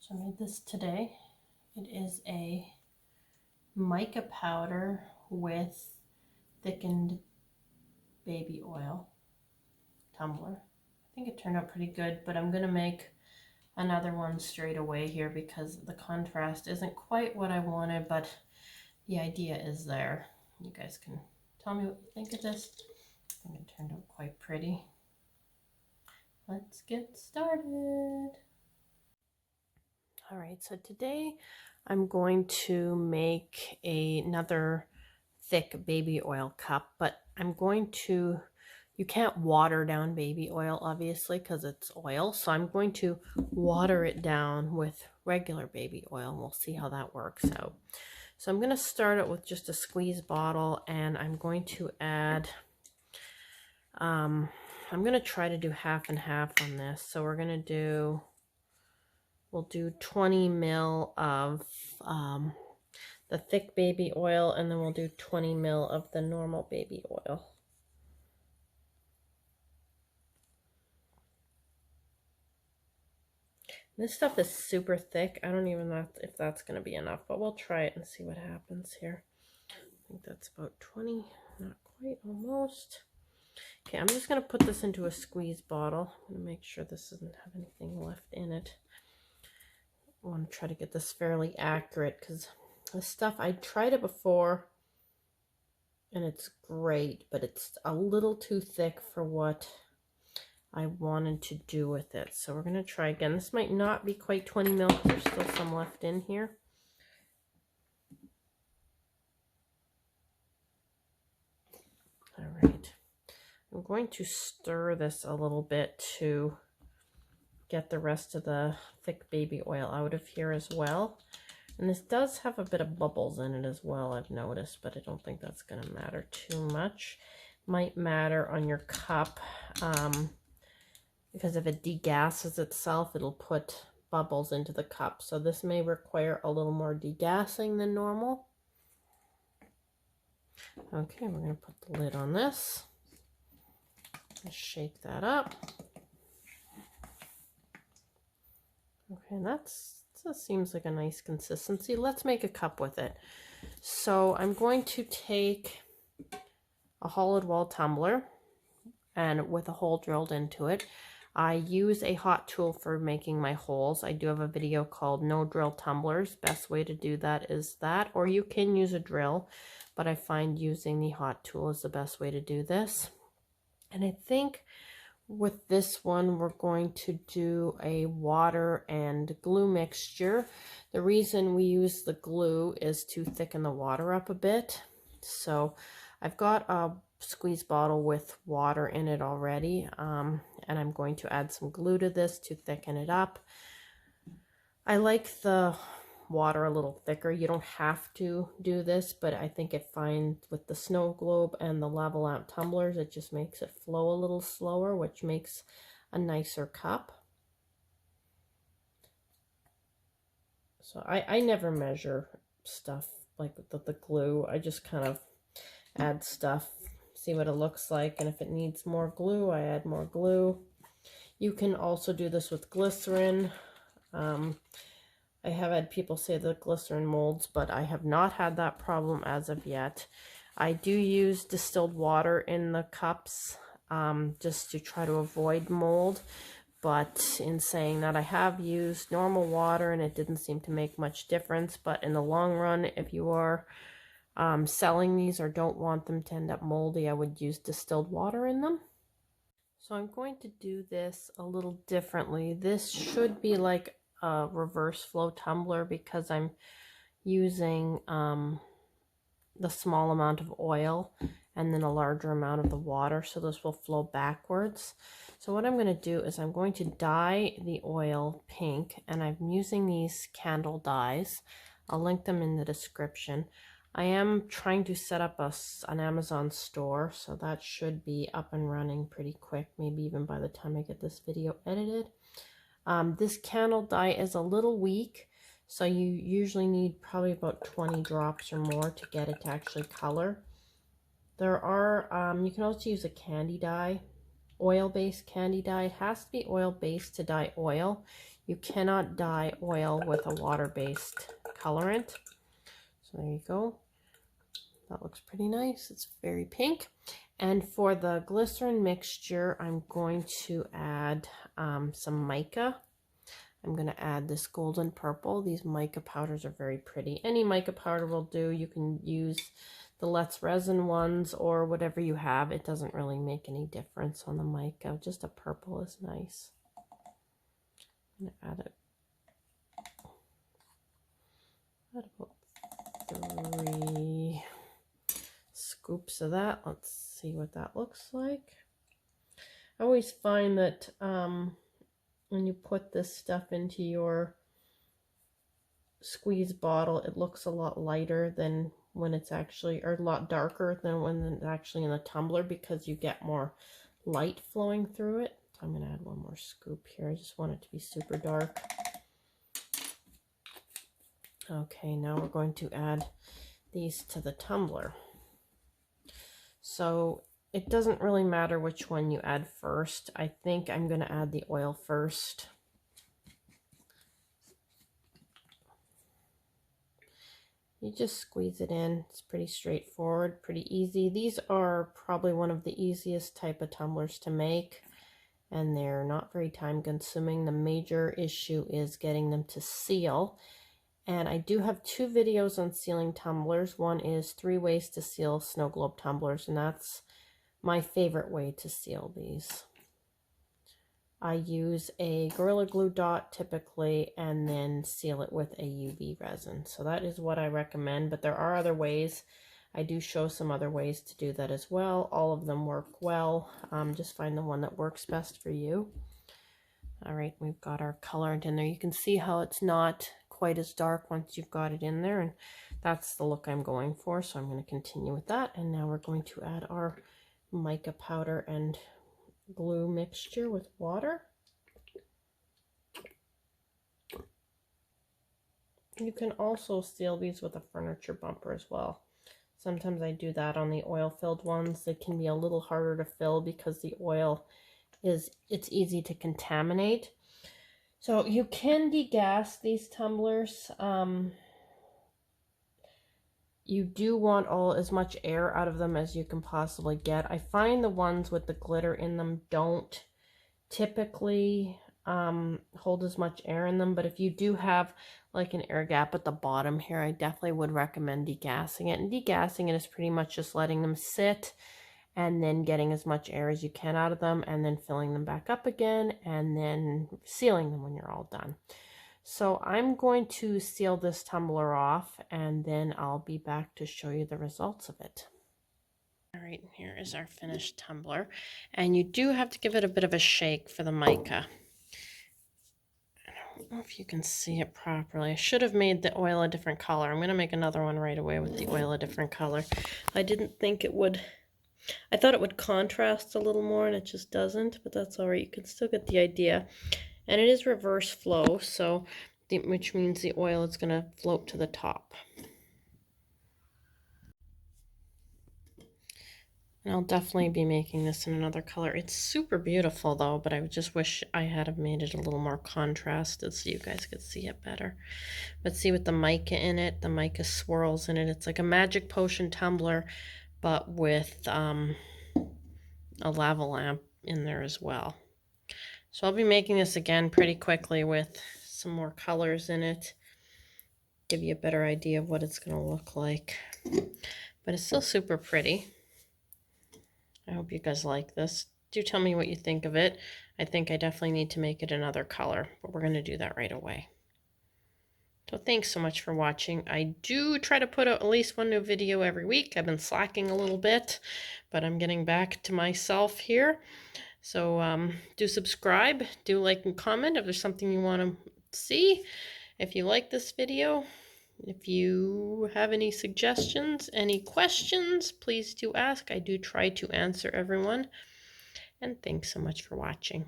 So I made this today. It is a mica powder with thickened baby oil tumbler. I think it turned out pretty good, but I'm gonna make another one straight away here because the contrast isn't quite what I wanted, but the idea is there. You guys can tell me what you think of this. I think it turned out quite pretty. Let's get started. All right, so today I'm going to make another thick baby oil cup, but I'm going to, you can't water down baby oil obviously because it's oil, so I'm going to water it down with regular baby oil and we'll see how that works out. So I'm going to start it with just a squeeze bottle and I'm going to add, I'm going to try to do half and half on this. So we're going to do, we'll do 20 ml of the thick baby oil, and then we'll do 20 ml of the normal baby oil. This stuff is super thick. I don't even know if that's going to be enough, but we'll try it and see what happens here. I think that's about 20, not quite, almost. Okay, I'm just going to put this into a squeeze bottle. I'm going to make sure this doesn't have anything left in it. I want to try to get this fairly accurate because this stuff, I tried it before and it's great, but it's a little too thick for what I wanted to do with it. So we're going to try again. This might not be quite 20 ml because there's still some left in here. All right. I'm going to stir this a little bit to get the rest of the thick baby oil out of here as well. And this does have a bit of bubbles in it as well, I've noticed, but I don't think that's going to matter too much. Might matter on your cup because if it degasses itself, it'll put bubbles into the cup. So this may require a little more degassing than normal. Okay, we're going to put the lid on this. Just shake that up. Okay, that seems like a nice consistency. Let's make a cup with it. So I'm going to take a hollowed wall tumbler and with a hole drilled into it. I use a hot tool for making my holes. I do have a video called No Drill Tumblers. Best way to do that is that, or you can use a drill, but I find using the hot tool is the best way to do this. And I think with this one, we're going to do a water and glue mixture. The reason we use the glue is to thicken the water up a bit. So I've got a squeeze bottle with water in it already, and I'm going to add some glue to this to thicken it up. I like the water a little thicker. You don't have to do this, but I think it fine with the snow globe and the lava lamp tumblers. It just makes it flow a little slower, which makes a nicer cup. So I never measure stuff like the glue. I just kind of add stuff, see what it looks like, and if it needs more glue, I add more glue. You can also do this with glycerin. I have had people say the glycerin molds, but I have not had that problem as of yet. I do use distilled water in the cups just to try to avoid mold, but in saying that, I have used normal water and it didn't seem to make much difference. But in the long run, if you are selling these or don't want them to end up moldy, I would use distilled water in them. So I'm going to do this a little differently. This should be like a reverse flow tumbler because I'm using the small amount of oil and then a larger amount of the water, so this will flow backwards. So what I'm going to do is I'm going to dye the oil pink, and I'm using these candle dyes. I'll link them in the description. I am trying to set up an Amazon store, so that should be up and running pretty quick, maybe even by the time I get this video edited. This candle dye is a little weak, so you usually need probably about 20 drops or more to get it to actually color. There are, you can also use a candy dye, oil-based candy dye. It has to be oil-based to dye oil. You cannot dye oil with a water-based colorant. So there you go. That looks pretty nice. It's very pink. And for the glycerin mixture, I'm going to add some mica. I'm going to add this golden purple. These mica powders are very pretty. Any mica powder will do. You can use the Let's Resin ones or whatever you have. It doesn't really make any difference on the mica. Just a purple is nice. I'm going to add about 3 scoops of that. Let's see what that looks like. I always find that when you put this stuff into your squeeze bottle, it looks a lot lighter than when it's actually, or a lot darker than when it's actually in the tumbler, because you get more light flowing through it. So I'm going to add 1 more scoop here. I just want it to be super dark. Okay, now we're going to add these to the tumbler. So it doesn't really matter which one you add first. I think I'm going to add the oil first. You just squeeze it in. It's pretty straightforward, pretty easy. These are probably one of the easiest type of tumblers to make, and they're not very time consuming. The major issue is getting them to seal. And I do have 2 videos on sealing tumblers. One is 3 ways to seal snow globe tumblers, and that's my favorite way to seal these. I use a Gorilla Glue dot typically, and then seal it with a UV resin. So that is what I recommend, but there are other ways. I do show some other ways to do that as well. All of them work well. Just find the one that works best for you. All right, we've got our colorant in there. You can see how it's not quite as dark once you've got it in there, and that's the look I'm going for. So I'm going to continue with that, and now we're going to add our mica powder and glue mixture with water. You can also seal these with a furniture bumper as well. Sometimes I do that on the oil-filled ones. They can be a little harder to fill because the oil it's easy to contaminate. So you can degas these tumblers. You do want as much air out of them as you can possibly get. I find the ones with the glitter in them don't typically hold as much air in them, but if you do have like an air gap at the bottom here, I definitely would recommend degassing it. And degassing it is pretty much just letting them sit and then getting as much air as you can out of them, and then filling them back up again, and then sealing them when you're all done. So I'm going to seal this tumbler off, and then I'll be back to show you the results of it. All right, here is our finished tumbler, and you do have to give it a bit of a shake for the mica. I don't know if you can see it properly. I should have made the oil a different color. I'm going to make another one right away with the oil a different color. I didn't think it would. I thought it would contrast a little more, and it just doesn't, but that's all right. You can still get the idea. And it is reverse flow, so which means the oil is going to float to the top. And I'll definitely be making this in another color. It's super beautiful though, but I just wish I had have made it a little more contrasted so you guys could see it better. But see, with the mica in it, the mica swirls in it. It's like a magic potion tumbler, but with a lava lamp in there as well. So I'll be making this again pretty quickly with some more colors in it. Give you a better idea of what it's going to look like. But it's still super pretty. I hope you guys like this. Do tell me what you think of it. I think I definitely need to make it another color, but we're going to do that right away. So thanks so much for watching. I do try to put out at least 1 new video every week. I've been slacking a little bit, but I'm getting back to myself here. So do subscribe, do like and comment if there's something you want to see. If you like this video, if you have any suggestions, any questions, please do ask. I do try to answer everyone. And thanks so much for watching.